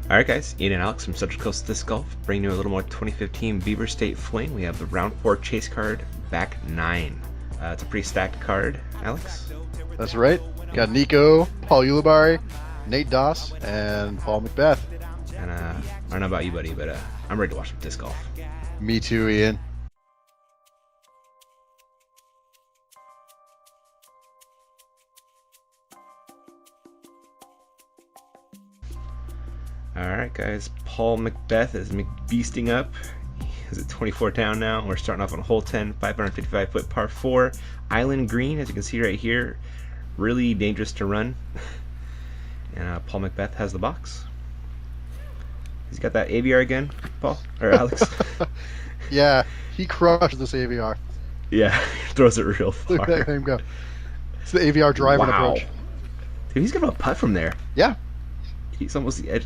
Alright guys, Ian and Alex from Central Coast Disc Golf, bringing you a little more 2015 Beaver State Fling. We have the round 4 chase card, back 9. It's a pretty stacked card, Alex. That's right. Got Nico, Paul Ulibarri, Nate Doss, and Paul McBeth. And I don't know about you, buddy, but I'm ready to watch some disc golf. Me too, Ian. Alright guys, Paul McBeth is McBeasting up. He's at 24 down now. We're starting off on hole 10, 555 foot par 4. Island green, as you can see right here. Really dangerous to run. And Paul McBeth has the box. He's got that AVR again, Paul? Or Alex? Yeah, he crushed this AVR. Yeah, throws it real far. Look at him go. It's the AVR driving approach. Dude, he's got a putt from there. Yeah. He's almost the edge.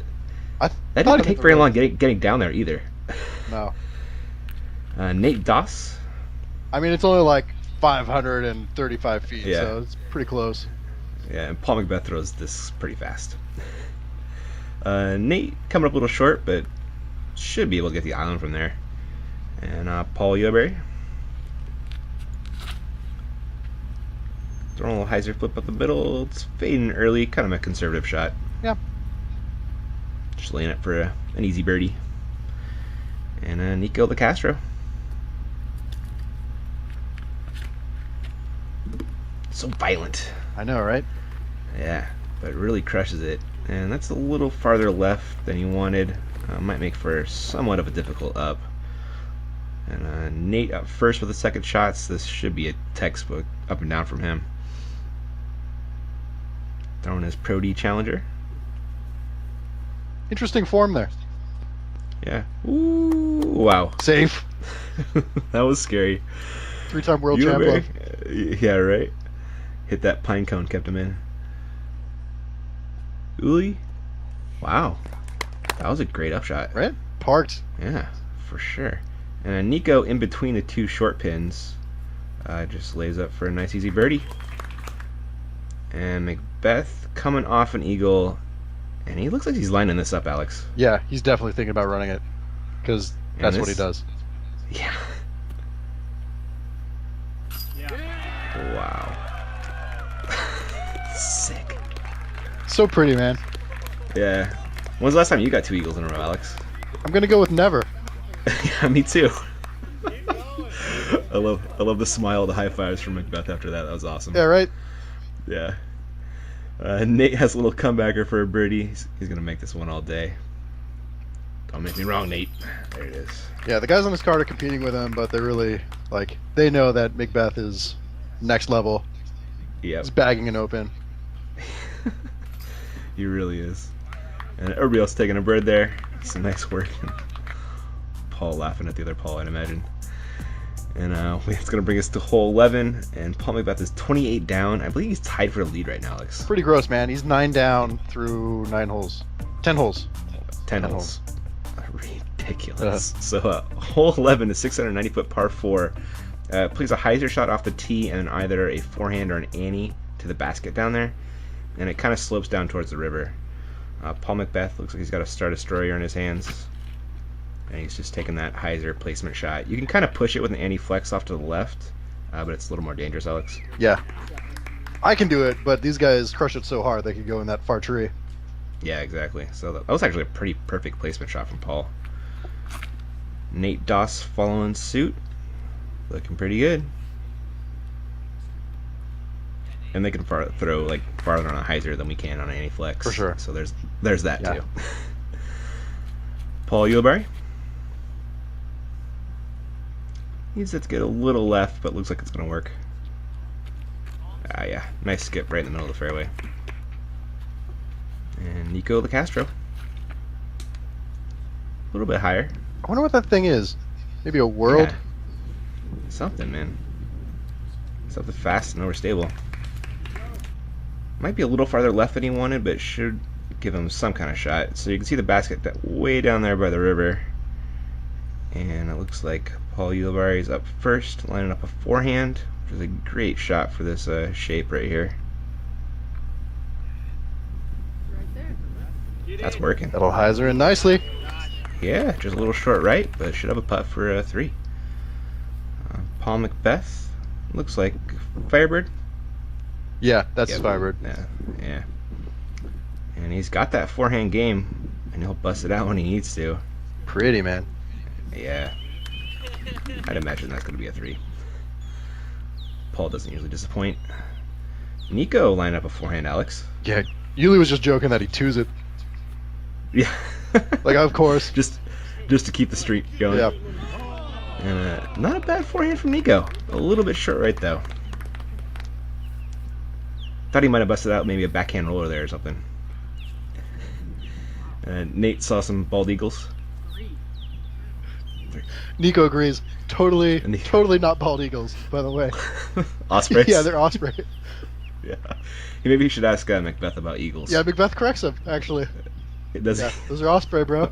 That didn't take very long getting down there either. No. Nate Doss. I mean, it's only like 535 feet, yeah. So it's pretty close. Yeah, and Paul McBeth throws this pretty fast. Nate coming up a little short, but should be able to get the island from there. And Paul Ulibarri throwing a little hyzer flip up the middle. It's fading early, kind of a conservative shot. Yeah. Just laying it for an easy birdie. And Nico Locastro. So violent. I know, right? Yeah, but really crushes it. And that's a little farther left than he wanted. Might make for somewhat of a difficult up. And Nate up first with the second shots. This should be a textbook up and down from him. Throwing his Pro D Challenger. Interesting form there. Yeah. Ooh, wow. Safe. That was scary. 3-time world champion. Yeah, right. Hit that pine cone, kept him in. Uli. Wow. That was a great upshot. Right? Parked. Yeah, for sure. And Nico in between the two short pins just lays up for a nice easy birdie. And McBeth coming off an eagle. And he looks like he's lining this up, Alex. Yeah, he's definitely thinking about running it. Because that's what he does. Yeah. Wow. Sick. So pretty, man. Yeah. When's the last time you got 2 eagles in a row, Alex? I'm going to go with never. Yeah, me too. I love the smile, the high fives from McBeth after that. That was awesome. Yeah, right? Yeah. Nate has a little comebacker for a birdie. He's going to make this one all day. Don't make me wrong, Nate. There it is. Yeah, the guys on this card are competing with him, but they're really, they know that McBeth is next level. Yeah. He's bagging an open. He really is. And everybody else taking a bird there. Some nice work. Paul laughing at the other Paul, I'd imagine. And it's going to bring us to hole 11. And Paul McBeth is 28 down. I believe he's tied for the lead right now, Alex. Pretty gross, man. He's 9 down through 9 holes. 10 holes. 10 holes. Ridiculous. So hole 11 is 690 foot par 4. Plays a hyzer shot off the tee and either a forehand or an ante to the basket down there. And it kind of slopes down towards the river. Paul McBeth looks like he's got a Star Destroyer in his hands. And he's just taking that hyzer placement shot. You can kind of push it with an anti-flex off to the left, but it's a little more dangerous, Alex. Yeah. I can do it, but these guys crush it so hard they could go in that far tree. Yeah, exactly. So that was actually a pretty perfect placement shot from Paul. Nate Doss following suit. Looking pretty good. And they can throw farther on a hyzer than we can on an anti-flex. For sure. So there's that yeah. too. Paul Ulibarri. Needs to get a little left, but looks like it's going to work. Yeah. Nice skip right in the middle of the fairway. And Nico Locastro. A little bit higher. I wonder what that thing is. Maybe a world? Yeah. Something, man. Something fast and overstable. Might be a little farther left than he wanted, but should give him some kind of shot. So you can see the basket way down there by the river. And it looks like Paul Ulibarri is up first, lining up a forehand, which is a great shot for this shape right here. That's working. That'll hyzer in nicely. Yeah, just a little short right, but should have a putt for a 3. Paul McBeth, looks like Firebird. Yeah, that's his Firebird. Yeah. And he's got that forehand game, and he'll bust it out when he needs to. Pretty, man. Yeah. I'd imagine that's going to be a 3. Paul doesn't usually disappoint. Nico lined up a forehand, Alex. Yeah, Uli was just joking that he twos it. Yeah. Like, of course. Just to keep the streak going. Yeah. And not a bad forehand from Nico. A little bit short right, though. Thought he might have busted out maybe a backhand roller there or something. Nate saw some bald eagles. Nico agrees. Totally not bald eagles, by the way. Ospreys? Yeah, they're osprey. Yeah. Maybe you should ask McBeth about eagles. Yeah, McBeth corrects him, actually. Does yeah, those are osprey, bro.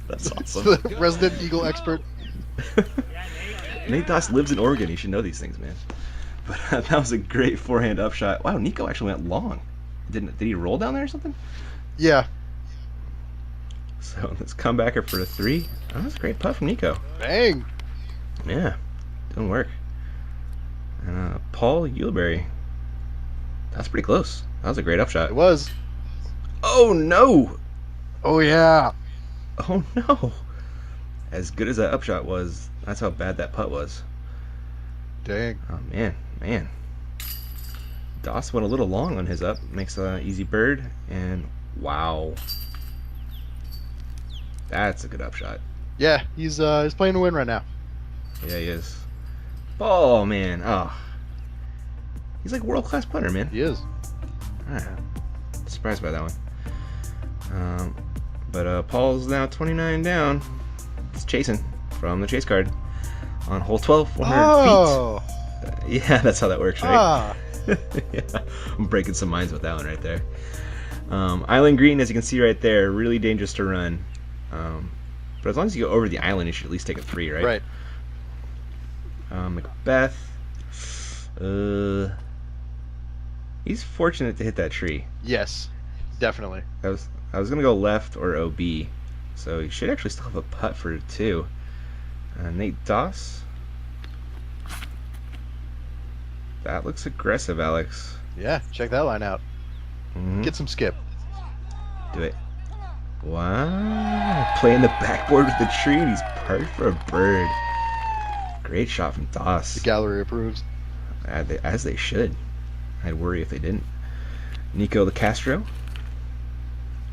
That's awesome. The resident eagle expert. Nate Doss lives in Oregon. He should know these things, man. But that was a great forehand upshot. Wow, Nico actually went long. Did he roll down there or something? Yeah. So let's come back for a 3. Oh, that's a great putt from Nico. Bang. Yeah, doing work. And Paul Ulibarri. That's pretty close. That was a great upshot. It was. Oh no! Oh yeah. Oh no! As good as that upshot was, that's how bad that putt was. Dang. Oh man. Doss went a little long on his up. Makes an easy bird, and wow. That's a good upshot. Yeah, he's playing to win right now. Yeah, he is. Oh man, he's like a world-class putter, man. He is. Surprised by that one. But Paul's now 29 down. He's chasing from the chase card on hole 12, 400 feet. Yeah, that's how that works, right? Yeah, I'm breaking some minds with that one right there. Island green, as you can see right there, really dangerous to run. But as long as you go over the island, you should at least take a 3, right? Right. McBeth. He's fortunate to hit that tree. Yes, definitely. I was gonna go left or OB, so he should actually still have a putt for 2. Nate Doss. That looks aggressive, Alex. Yeah, check that line out. Mm-hmm. Get some skip. Do it. Wow. Playing the backboard with the tree, and he's parked for a bird. Great shot from Doss. The gallery approves. As they should. I'd worry if they didn't. Nico Locastro.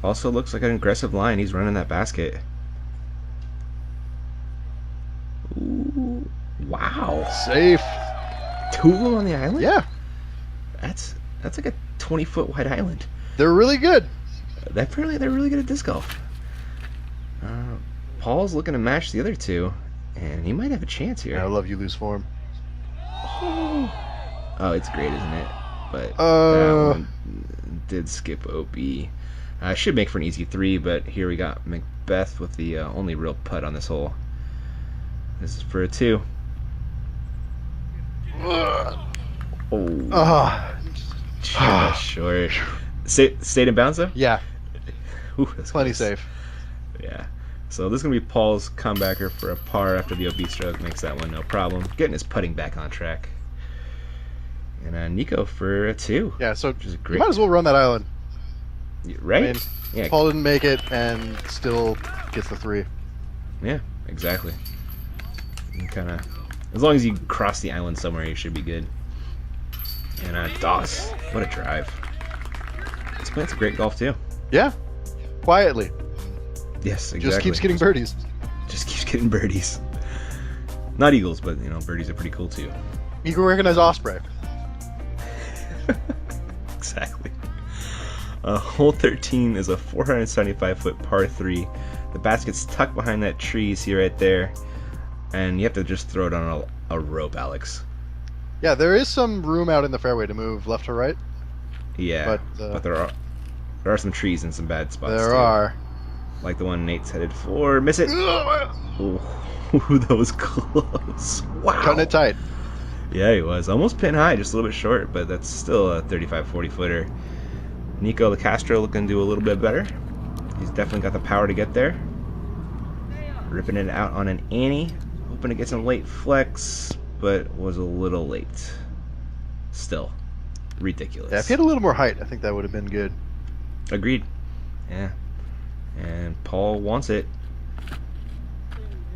Also looks like an aggressive line. He's running that basket. Ooh. Wow. Safe. 2 of them on the island? Yeah. That's like a 20-foot wide island. They're really good. Apparently they're really good at disc golf. Paul's looking to match the other 2, and he might have a chance here. I love you lose form. Oh, it's great, isn't it? But that one did skip OB. Should make for an easy 3, but here we got McBeth with the only real putt on this hole. This is for a 2. Just short. Stayed in bounds though? Yeah. Ooh, that's Plenty close. safe. Yeah. So this is going to be Paul's comebacker for a par after the OB stroke. Makes that one no problem. Getting his putting back on track. And Nico for a 2. Yeah, so which is you great. might as well run that island. Right? I mean, Yeah. Paul didn't make it and still gets the 3. Yeah, exactly. Kind of, as long as you cross the island somewhere, you should be good. And Doss, what a drive! He's playing some great golf too. Yeah. Quietly. Yes, exactly. Just keeps getting birdies. Just keeps getting birdies. Not eagles, but birdies are pretty cool too. You can recognize osprey. Exactly. Hole 13 is a 475-foot par 3. The basket's tucked behind that tree you see right there, and you have to just throw it on a rope, Alex. Yeah, there is some room out in the fairway to move left or right. Yeah, but there are some trees in some bad spots. There too. are. Like the one Nate's headed for. Miss it. Ooh, that was close. Wow. Cutting it tight. Yeah, he was. Almost pin high, just a little bit short, but that's still a 35-40 footer. Nico Locastro looking to do a little bit better. He's definitely got the power to get there. Ripping it out on an Annie. Hoping to get some late flex, but was a little late. Still, ridiculous. Yeah, if he had a little more height, I think that would have been good. Agreed. Yeah. And Paul wants it.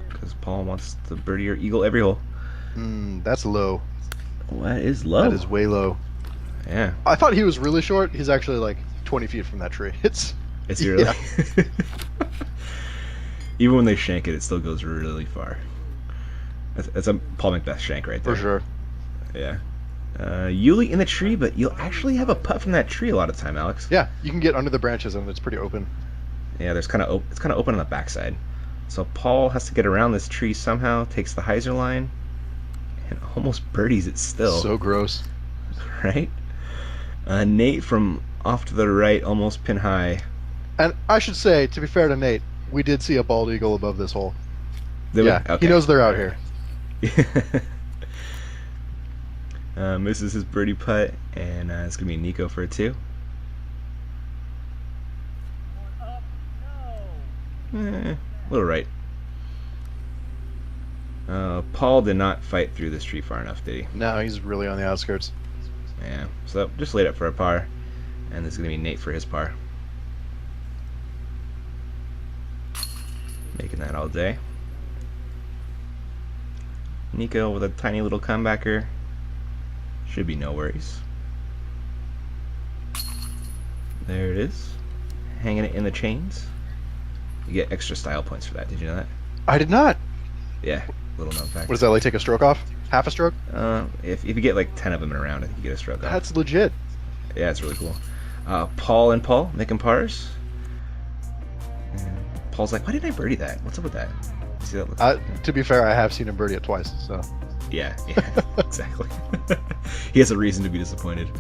Because Paul wants the birdie or eagle every hole. That's low. What is low? That is way low. Yeah. I thought he was really short. He's actually like 20 feet from that tree. Is he really? Yeah. Even when they shank it, it still goes really far. That's a Paul McBeth shank right there. For sure. Yeah. Yuli in the tree, but you'll actually have a putt from that tree a lot of the time, Alex. Yeah, you can get under the branches and it's pretty open. Yeah, it's kind of open on the backside. So Paul has to get around this tree somehow, takes the hyzer line, and almost birdies it still. So gross. Right? Nate from off to the right, almost pin high. And I should say, to be fair to Nate, we did see a bald eagle above this hole. Did we? Yeah, Okay. he knows they're out here. Misses his birdie putt, and it's going to be Nico for a 2. A little right. Paul did not fight through this tree far enough, did he? No, he's really on the outskirts. Yeah, so just laid up for a par, and this is going to be Nate for his par. Making that all day. Nico with a tiny little comebacker. Should be no worries. There it is. Hanging it in the chains. You get extra style points for that. Did you know that? I did not. Yeah, little known fact. What does that, like, take a stroke off? Half a stroke? If you get like 10 of them in a round, I think you get a stroke off. That's legit. Yeah, it's really cool. Paul and Paul making pars. And Paul's like, why didn't I birdie that? What's up with that? You see that? To be fair, I have seen him birdie it twice, so. Yeah, exactly. He has a reason to be disappointed.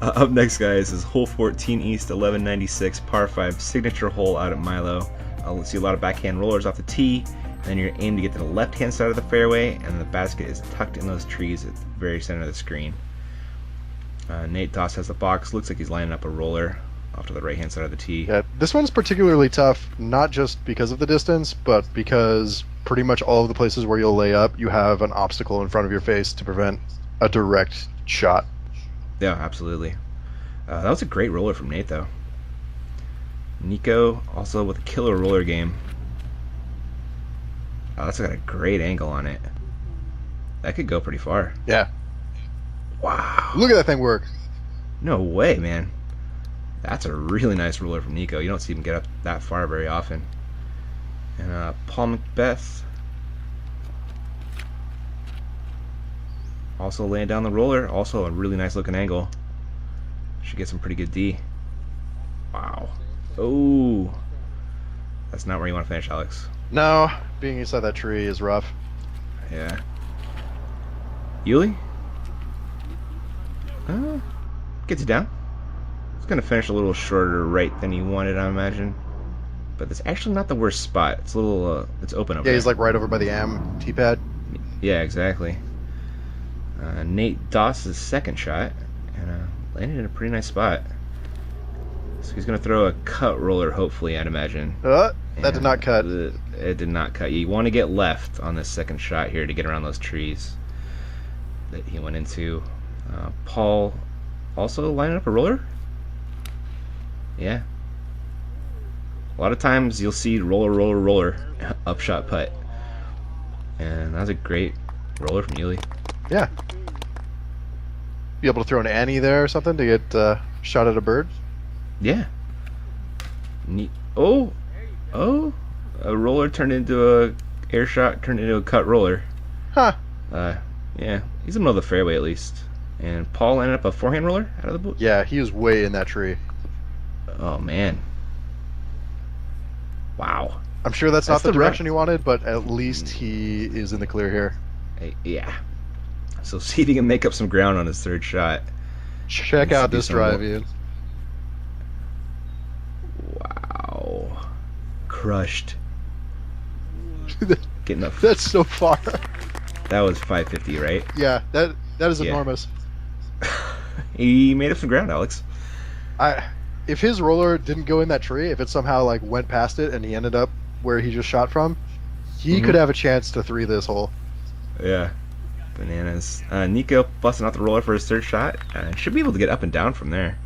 Up next, guys, is hole 14 East, 1196, par 5, signature hole out at Milo. Let's see a lot of backhand rollers off the tee. Then you're aimed to get to the left-hand side of the fairway, and the basket is tucked in those trees at the very center of the screen. Nate Doss has the box. Looks like he's lining up a roller off to the right-hand side of the tee. Yeah, this one's particularly tough, not just because of the distance, but because pretty much all of the places where you'll lay up, you have an obstacle in front of your face to prevent a direct shot. Yeah, absolutely. That was a great roller from Nate, though. Nico also with a killer roller game. Oh, that's got a great angle on it. That could go pretty far. Yeah. Wow. Look at that thing work. No way, man. That's a really nice roller from Nico. You don't see him get up that far very often. And Paul McBeth also laying down the roller. Also a really nice looking angle. Should get some pretty good D. Wow. Oh. That's not where you want to finish, Alex. No, being inside that tree is rough. Yeah. Yuli? Gets you down. It's going to finish a little shorter right than you wanted, I imagine. But it's actually not the worst spot. It's a little, it's open over Yeah, there. he's like right over by the AM tee pad. Yeah, exactly. Nate Doss's second shot, and landed in a pretty nice spot. So he's going to throw a cut roller, hopefully, I'd imagine. That did not cut. It did not cut. You want to get left on this second shot here to get around those trees that he went into. Paul also lining up a roller. Yeah. A lot of times you'll see roller, upshot putt. And that was a great roller from Yuli. Yeah. Be able to throw an Annie there or something to get shot at a bird? Yeah. Neat. Oh! A roller turned into a air shot, turned into a cut roller. Huh. Yeah. He's in the middle of the fairway at least. And Paul ended up a forehand roller out of the boot. Yeah, he was way in that tree. Oh, man. Wow. I'm sure that's not the the direction he wanted, but at least he is in the clear here. Yeah. So see if he can make up some ground on his third shot. Check out this drive, Ian. Wow. Crushed. Getting up. That's so far. That was 550, right? Yeah, that is enormous. He made up some ground, Alex. if his roller didn't go in that tree, if it somehow like went past it and he ended up where he just shot from, he could have a chance to 3 this hole. Yeah. Bananas. Nico busting out the roller for his third shot. Should be able to get up and down from there.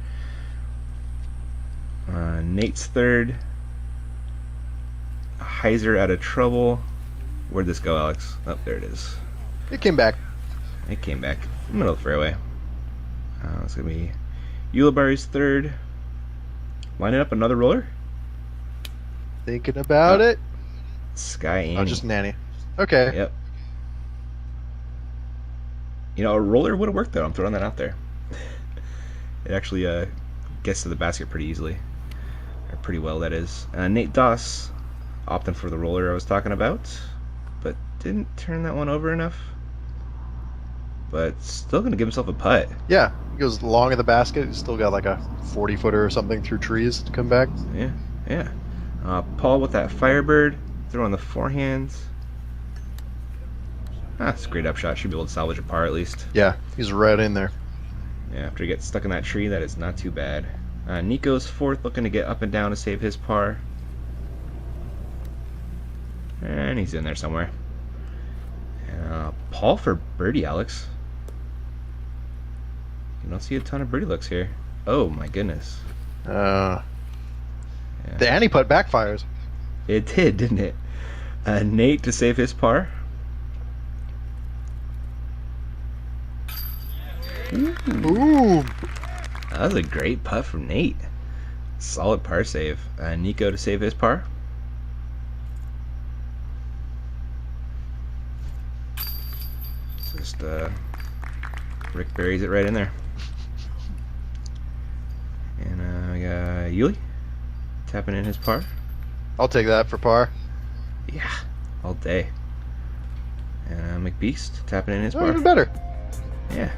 Nate's third. Heiser out of trouble. Where'd this go, Alex? Oh, there it is. It came back. It came back. Middle of the fairway. It's going to be Ulibarri's third. Lining up another roller. Thinking about it. Sky Annie. Oh, just nanny. Okay. Yep. You know, a roller would have worked, though. I'm throwing that out there. It actually gets to the basket pretty easily. Or pretty well, that is. Nate Doss opting for the roller I was talking about. But didn't turn that one over enough. But still going to give himself a putt. Yeah. He goes long of the basket. He's still got like a 40-footer or something through trees to come back. Yeah. Paul with that Firebird. Throwing the forehands. That's a great upshot. Should be able to salvage a par at least. Yeah, he's right in there. Yeah, after he gets stuck in that tree, that is not too bad. Nico's fourth, looking to get up and down to save his par. And he's in there somewhere. Paul for birdie, Alex. You don't see a ton of birdie looks here. Oh my goodness. The Annie putt backfires. It did, didn't it? Nate to save his par. Ooh. That was a great putt from Nate. Solid par save. Nico to save his par. Just Rick buries it right in there. And we got Yuli tapping in his par. I'll take that for par. Yeah, all day. And McBeast tapping in his Oh, par. even better. Yeah.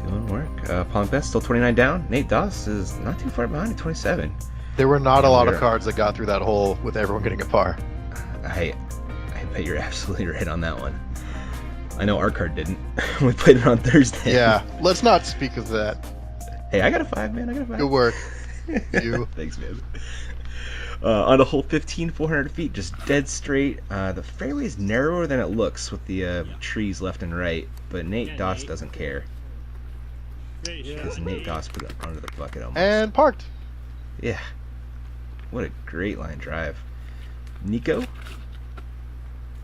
Doing work. Paul McBeth still 29 down. Nate Doss is not too far behind at 27. There were not a lot of we're- cards that got through that hole with everyone getting a par. I bet you're absolutely right on that one. I know our card didn't. We played it on Thursday. Yeah, let's not speak of that. Hey, I got a 5, man. I got a 5. Good work. You. Thanks, man. On the hole 15, 400 feet, just dead straight. The fairway is narrower than it looks with the trees left and right, but Nate Doss doesn't care. Because Nate Doss put it under the bucket almost. And parked. Yeah. What a great line drive. Nico.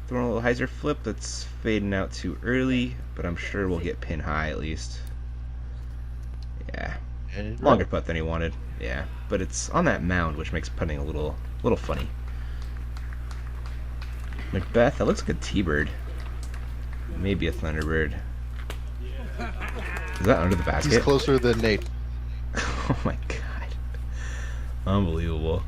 Throwing a little hyzer flip that's fading out too early, but I'm sure we'll get pin high at least. Yeah. Longer putt than he wanted. Yeah. But it's on that mound, which makes putting a little funny. McBeth, that looks like a T-bird. Maybe a Thunderbird. Is that under the basket? He's closer than Nate. Oh my god. Unbelievable.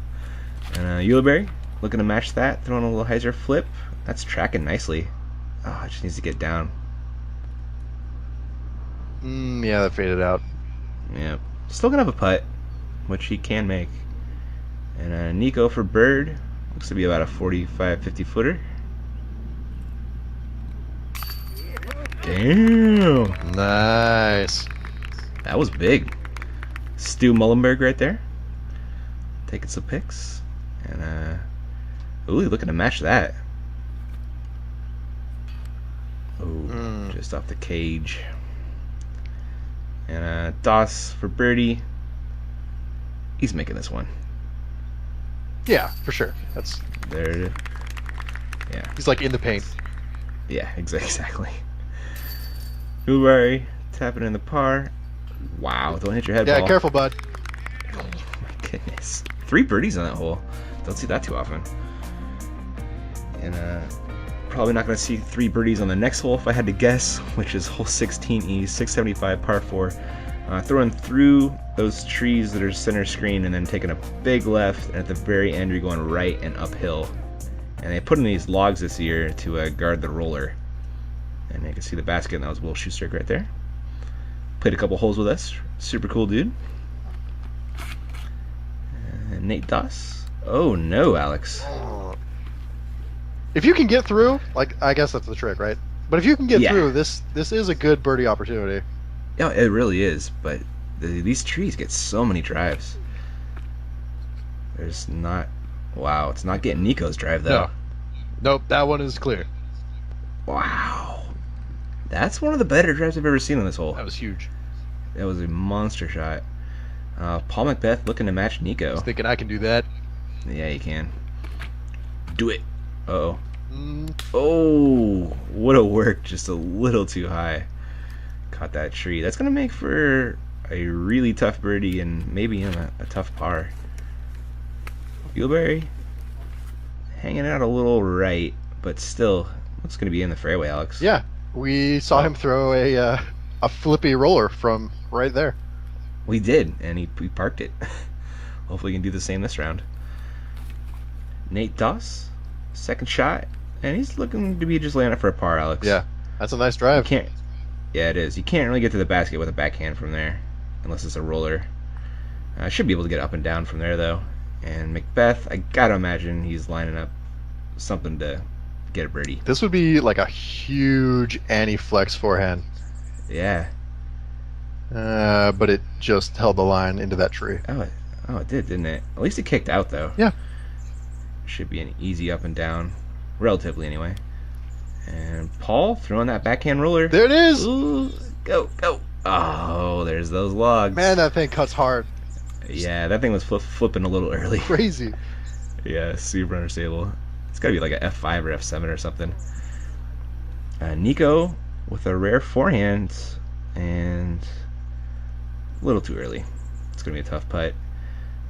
And Ulibarri, looking to match that, throwing a little hyzer flip. That's tracking nicely. Oh, it just needs to get down. Yeah, that faded out. Yeah. Still gonna have a putt, which he can make. And Nico for bird. Looks to be about a 45, 50 footer. Damn. Nice. That was big. Stu Mullenberg right there. Taking some pics. And, ooh, looking to match that. Ooh, just off the cage. And, Doss for birdie. He's making this one. Yeah, for sure. That's There it is. Yeah. he's like in the paint. Yeah, exactly. Ulibarri tapping in the par. Wow, don't hit your head, Yeah, ball. careful, bud. Oh my goodness. 3 birdies on that hole. Don't see that too often. And probably not going to see 3 birdies on the next hole if I had to guess, which is hole 16E, 675 par 4. Throwing through those trees that are center screen and then taking a big left, and at the very end you're going right and uphill. And they put in these logs this year to guard the roller. And you can see the basket, and that was Will Schuster right there. Played a couple holes with us. Super cool dude. And Nate Doss. Oh no, Alex. If you can get through, like I guess that's the trick, right? But if you can get Yeah. through, this is a good birdie opportunity. Yeah, it really is, but These trees get so many drives. There's not... Wow, it's not getting Nico's drive, though. No. Nope, that one is clear. Wow. That's one of the better drives I've ever seen on this hole. That was huge. That was a monster shot. Paul McBeth looking to match Nico. I was thinking I can do that. Yeah, you can. Do it. Uh-oh. Mm. Oh, would have worked just a little too high. Caught that tree. That's going to make for a really tough birdie and maybe even a tough par. Ulibarri hanging out a little right, but still looks going to be in the fairway, Alex. Yeah, we saw him throw a flippy roller from right there. We did, and he parked it. Hopefully, he can do the same this round. Nate Doss, second shot, and he's looking to be just laying it for a par, Alex. Yeah, that's a nice You drive. can't. Yeah, it is. You can't really get to the basket with a backhand from there, unless it's a roller. I should be able to get up and down from there, though. And McBeth, I gotta imagine he's lining up something to get a birdie. This would be like a huge anti-flex forehand. Yeah. But it just held the line into that tree. Oh, it did, didn't it? At least it kicked out, though. Yeah. Should be an easy up and down, relatively anyway. And Paul throwing that backhand roller. There it is! Ooh, go. Oh, there's those logs. Man, that thing cuts hard. Yeah, that thing was flipping a little early. Crazy. Yeah, super understable. It's got to be like a F5 or F7 or something. Nico with a rare forehand and a little too early. It's going to be a tough putt.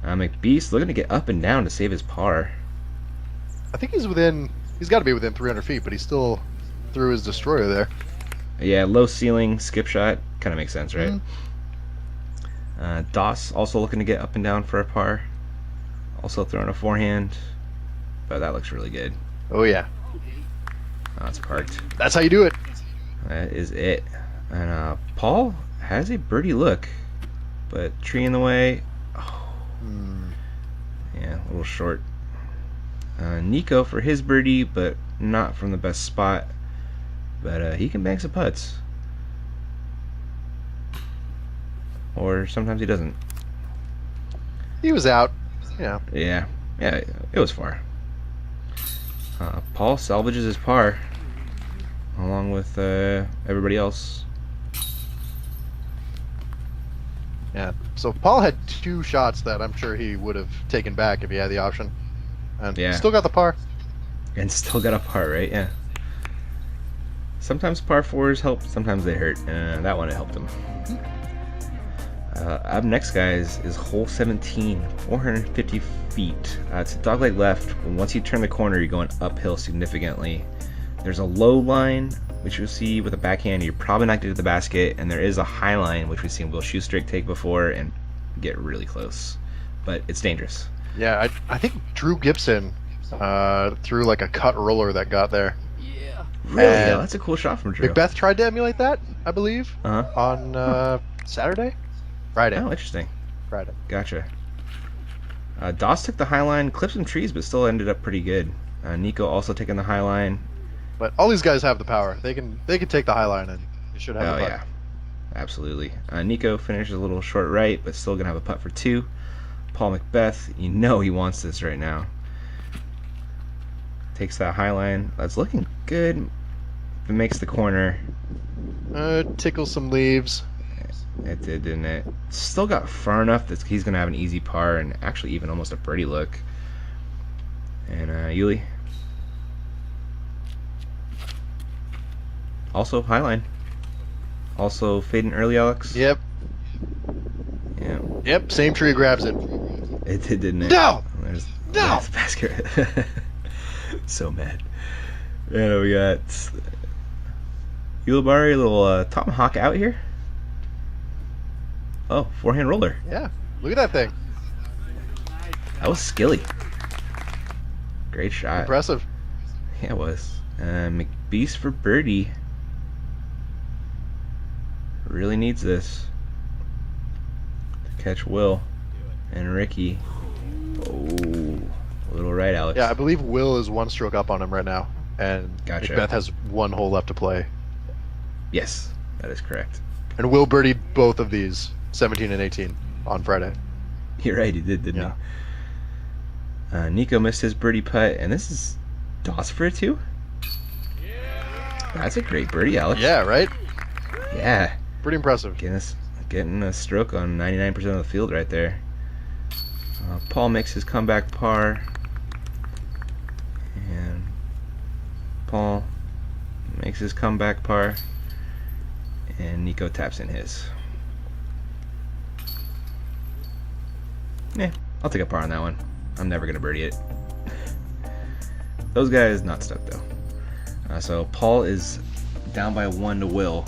McBeast looking to get up and down to save his par. I think he's got to be within 300 feet, but he still threw his destroyer there. Yeah, low ceiling, skip shot. Kind of makes sense, right? Mhm. Doss also looking to get up and down for a par. Also throwing a forehand. But that looks really good. Oh, yeah. Oh, it's parked. That's how you do it. That is it. And Paul has a birdie look. But tree in the way. Oh, yeah, a little short. Nico for his birdie, but not from the best spot. But he can bang some putts. Or sometimes he doesn't. He was out. Yeah. Yeah, it was far. Paul salvages his par along with everybody else. Yeah. So Paul had two shots that I'm sure he would have taken back if he had the option. And Yeah. still got the par. And still got a par, right? Yeah. Sometimes par fours help, sometimes they hurt. That one, it helped him. Up next, guys, is hole 17, 450 feet. It's a dogleg left. Once you turn the corner, you're going uphill significantly. There's a low line, which you'll see with a backhand. You're probably not going to the basket. And there is a high line, which we've seen Will Shoestrick take before and get really close. But it's dangerous. Yeah, I think Drew Gibson threw like a cut roller that got there. Really? And Yeah, that's a cool shot from Drew. McBeth tried to emulate that, I believe, on Saturday? Friday. Oh, interesting. Friday. Gotcha. Doss took the high line, clipped some trees, but still ended up pretty good. Nico also taking the high line. But all these guys have the power. They can take the high line and you should have Oh, the putt. yeah. Absolutely. Nico finishes a little short right, but still going to have a putt for two. Paul McBeth, you know he wants this right now. Takes that high line. That's looking good. It makes the corner. Tickles some leaves. It did, didn't it? Still got far enough that he's going to have an easy par and actually even almost a birdie look. And Yuli. Also high line. Also fading early, Alex. Yep. Yeah. Yep. Same tree grabs it. It did, didn't it? No! There's No! the basket. So mad. And we got Ulibarri, a little tomahawk out here. Oh, forehand roller. Yeah. Look at that thing. That was skilly. Great shot. Impressive. Yeah, it was. McBeast for birdie. Really needs this to catch Will and Ricky. Oh, a little right, Alex. Yeah, I believe Will is one stroke up on him right now, and Gotcha. McBeth has one hole left to play. Yes, that is correct. And Will birdied both of these 17 and 18 on Friday. You're right, he did, didn't he? Nico missed his birdie putt, and this is Doss for a 2? That's a great birdie, Alex. Yeah, right? Yeah. Pretty impressive. Getting a stroke on 99% of the field right there. Paul makes his comeback par. And Paul makes his comeback par. And Nico taps in his. Yeah, I'll take a par on that one. I'm never going to birdie it. Those guys not stuck though. So Paul is down by 1 to Will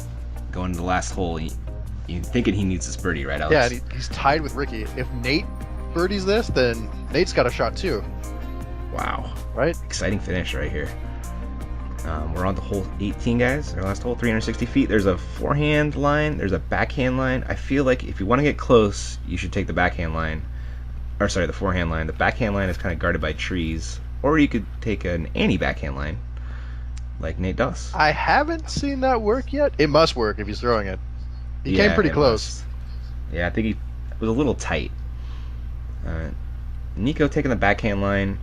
going to the last hole. You're thinking he needs this birdie, right, Alex? Yeah, and he's tied with Ricky. If Nate birdies this, then Nate's got a shot too. Wow. Right? Exciting finish right here. We're on to hole 18, guys. Our last hole, 360 feet. There's a forehand line. There's a backhand line. I feel like if you want to get close, you should take the backhand line. Or sorry, the forehand line. The backhand line is kind of guarded by trees. Or you could take an anti-backhand line, like Nate Doss. I haven't seen that work yet. It must work if he's throwing it. He came pretty close. Yeah, I think he was a little tight. Nico taking the backhand line,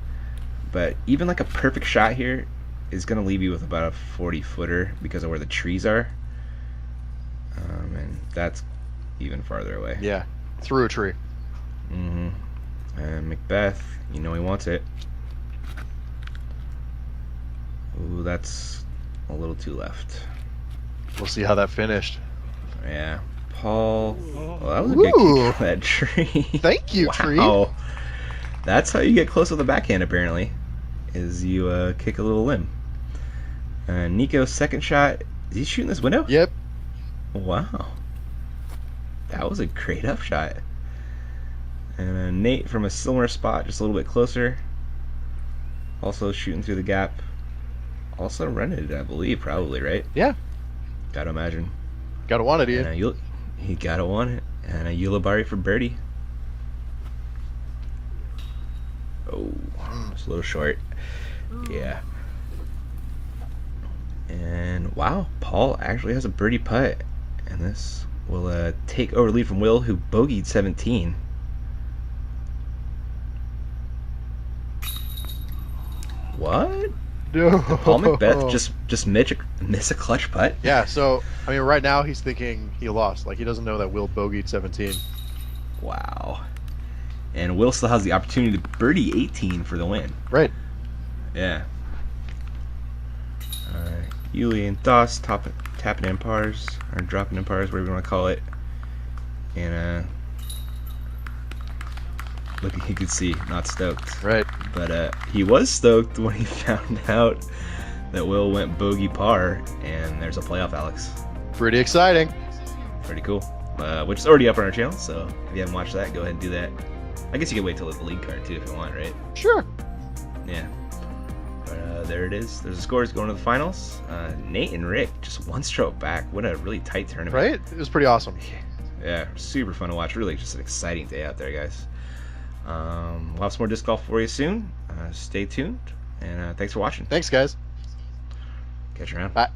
but even like a perfect shot here is going to leave you with about a 40-footer because of where the trees are. And that's even farther away. Yeah, through a tree. Mm-hmm. And McBeth, you know he wants it. Ooh, that's a little too left. We'll see how that finished. Yeah. Paul. Well, that was a good kick for that tree. Thank you, tree. Wow. That's how you get close with the backhand, apparently, is you kick a little limb. Nico's second shot. Is he shooting this window? Yep. Wow. That was a great up shot. And Nate from a similar spot, just a little bit closer. Also shooting through the gap. Also rented, I believe, probably, right? Yeah. Gotta imagine. Gotta want it, Ian. He gotta want it. And a Ulibarri for birdie. Oh, it's a little short. Yeah. And wow, Paul actually has a birdie putt. And this will take over the lead from Will, who bogeyed 17. What? No. Did Paul McBeth just miss a clutch putt? Yeah, so, I mean, right now he's thinking he lost. Like, he doesn't know that Will bogeyed 17. Wow. And Will still has the opportunity to birdie 18 for the win. Right. Yeah. Yuli and Doss tapping in pars, or dropping in pars, whatever you want to call it. And look, you could see, not stoked. Right. But he was stoked when he found out that Will went bogey par, and there's a playoff, Alex. Pretty exciting. Pretty cool. Which is already up on our channel, so if you haven't watched that, go ahead and do that. I guess you can wait till the league card too if you want, right? Sure. Yeah. But there it is. There's the scores going to the finals. Nate and Rick just one stroke back. What a really tight tournament. Right? It was pretty awesome. Yeah, super fun to watch. Really just an exciting day out there, guys. We'll have some more disc golf for you soon. Stay tuned, and thanks for watching. Thanks, guys. Catch you around. Bye.